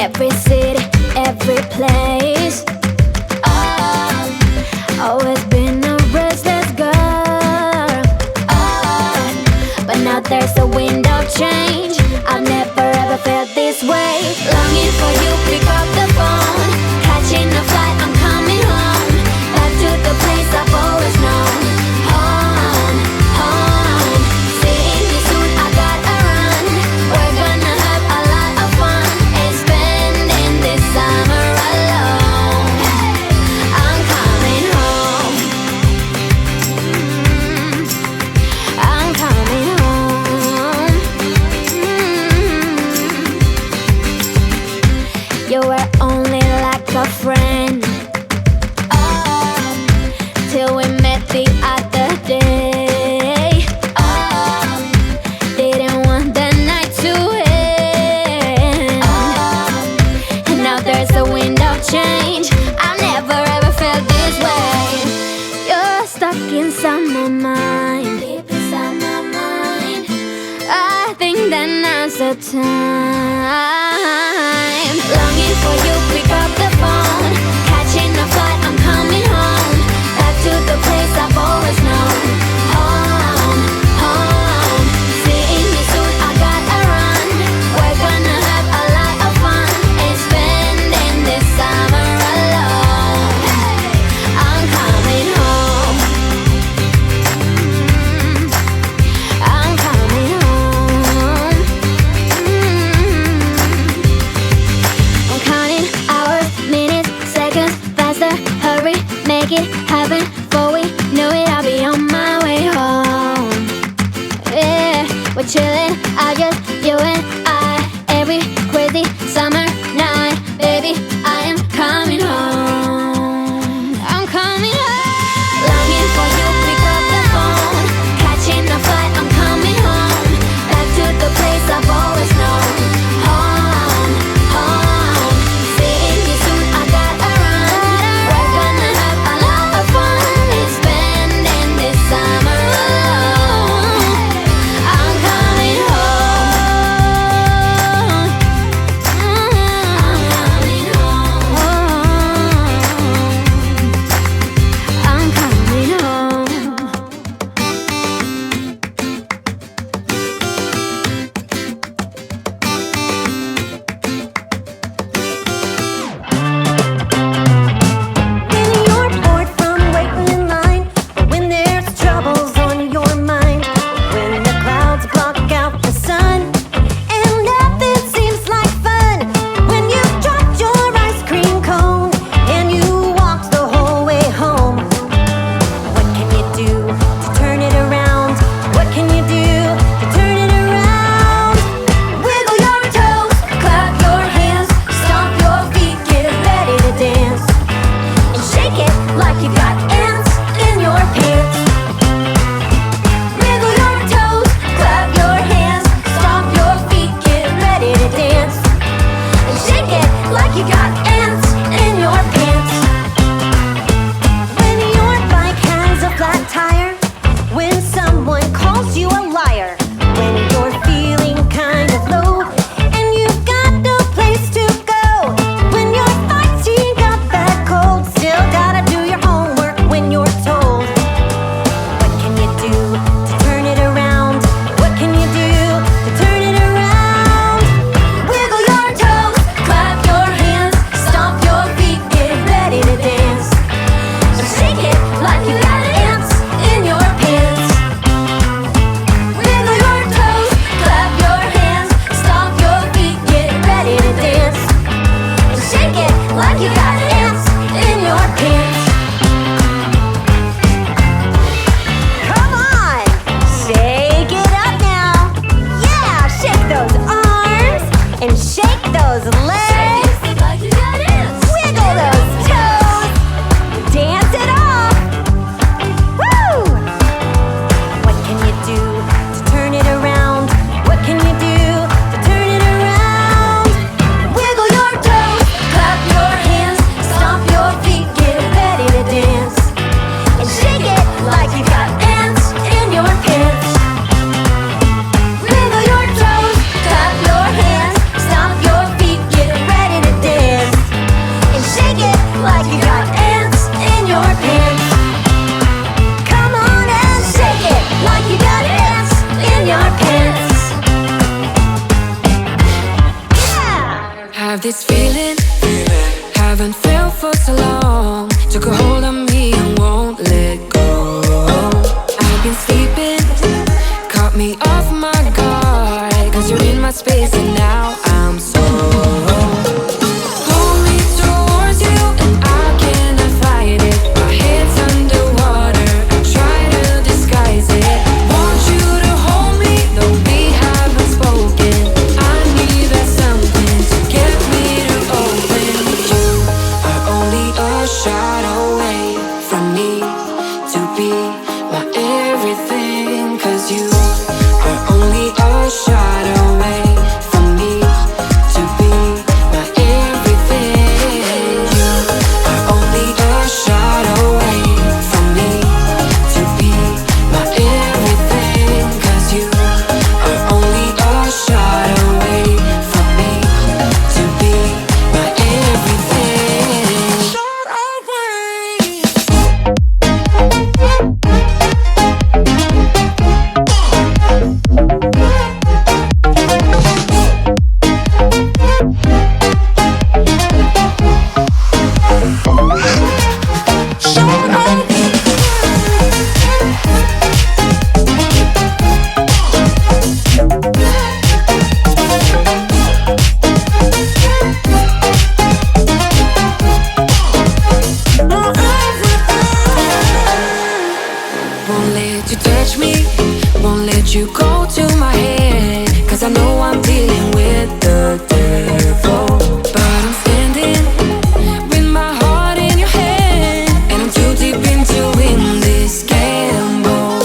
every city, every place. Always been a restless girl. But now there's a wind of change. I've never ever felt this way. Longing for you, pick up the phone. Catching a flight, I'm coming home. Back to the place I've always known. Home, home. Seeing you soon, I gotta run. We're gonna have a lot of fun and spending this summer alone. I'm coming home. I'm coming home. You were only like a friend till we met the other day. Didn't want the night to end. And now there's a wind of change. I've never ever felt this way. You're stuck inside my mind, deep inside my mind. I think that now's the time. Longing for you, pick up the phone. Catching a flight, I'm coming home. Back to the place I've always known. Home, home. Seeing you soon, I gotta run. We're gonna have a lot of fun and spending this summer alone. I'm coming home. I'm coming home. I'm counting hours, minutes, seconds, faster, hurry, make it happen. Before we know it, I'll be on my way home. Yeah, we're chilling, I just, you and I. Every crazy summer night, baby, I am coming home. I'm coming home. Longing for you, pick up the phone. Catching a flight, I'm coming home. Back to the place I've always known. Home, home. Seeing you soon, I gotta run. We're gonna have a lot of fun and spending this summer alone. I'm coming home. I'm coming home. I'm coming home. When you're bored from waiting in line, when there's troubles on your mind, when the clouds block out the sun and nothing seems like fun, when you've dropped your ice cream cone and you walked the whole way home, what can you do to turn it around? What can you do to turn it around? Wiggle your toes, clap your hands, stomp your feet, get ready to dance. And shake it like you got ants in your pants. Wiggle your toes, clap your hands, stomp your feet, get ready to dance. And shake it like you got ants in your pants. When your bike has a flat tire, when someone calls you a liar, when you're feeling kind of low and you've got no place to go, when you're fighting up that cold, still gotta do your homework when you're told. What can you do to turn it around? What can you do to turn it around? Wiggle your toes, clap your hands, stomp your feet, get ready to dance. And shake it like you got ants in your pants. Wiggle your toes, clap your hands, stomp your feet, get ready to dance. And shake it like you got ants in your pants. Come on, shake it up now. Yeah, shake those arms and shake those legs. Wiggle those toes, dance it off. Woo! What can you do to turn it around? What can you do to turn it around? Wiggle your toes, clap your hands, stomp your feet, get ready to dance. And shake it like you got ants in your pants. Wiggle your toes, clap your hands, stomp your feet, get ready have this feeling, haven't felt for so long. Took a hold on me and won't let go. I've been sleeping, caught me off my guard. Cause you're in my space and now I'm so pull me towards you and I cannot fight it. My head's underwater, I try to disguise it. Want you to hold me, though we haven't spoken. I need that something to get me to open. You are only a shot away from me to be my everything. Cause you are only a shot away from me to be my everything. You are only a shot away from me to be my everything. Cause you are only a shot away from me to be my everything. Shot away. Won't let you touch me, won't let you go to my head. Cause I know I'm dealing with the devil. But I'm standing with my heart in your hand, and I'm too deep into in this gamble.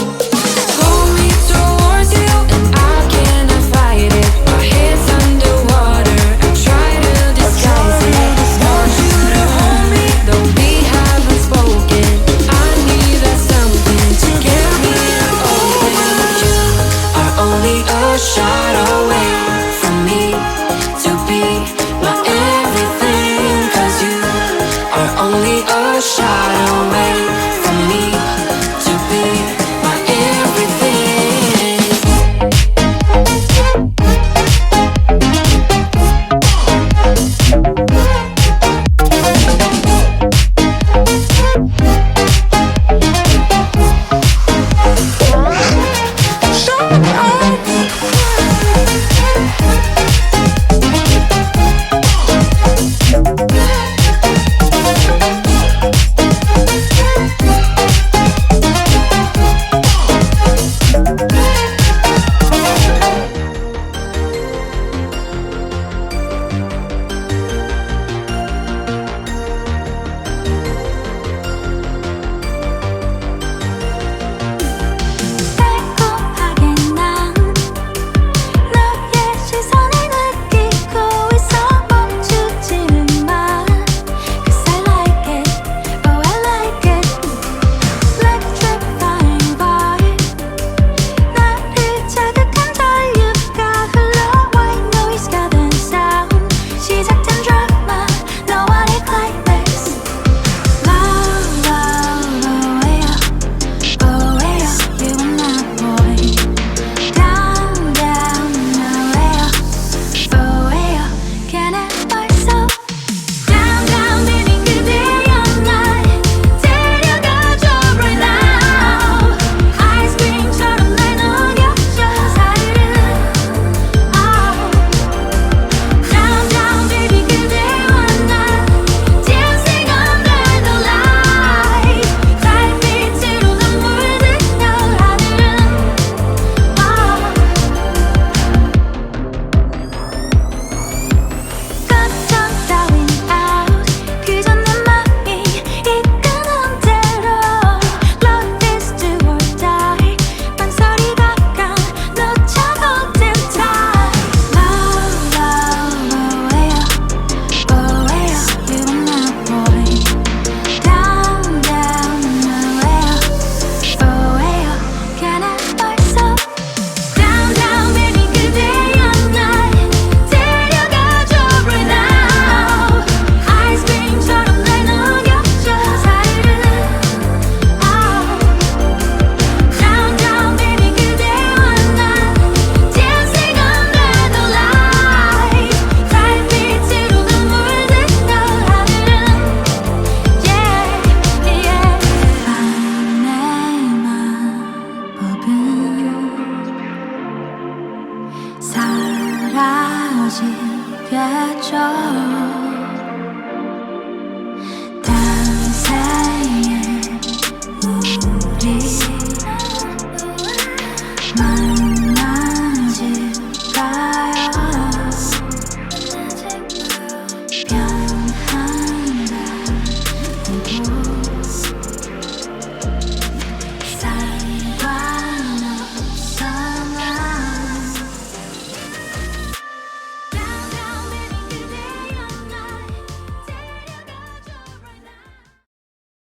Pull me towards you and I cannot fight it. My head's underwater, I try to disguise it. Want you to hold me, though we haven't spoken. I need that something to get me to open. You are only a shot away from me to be my everything. Cause you are only a shot away from me to be my everything. job.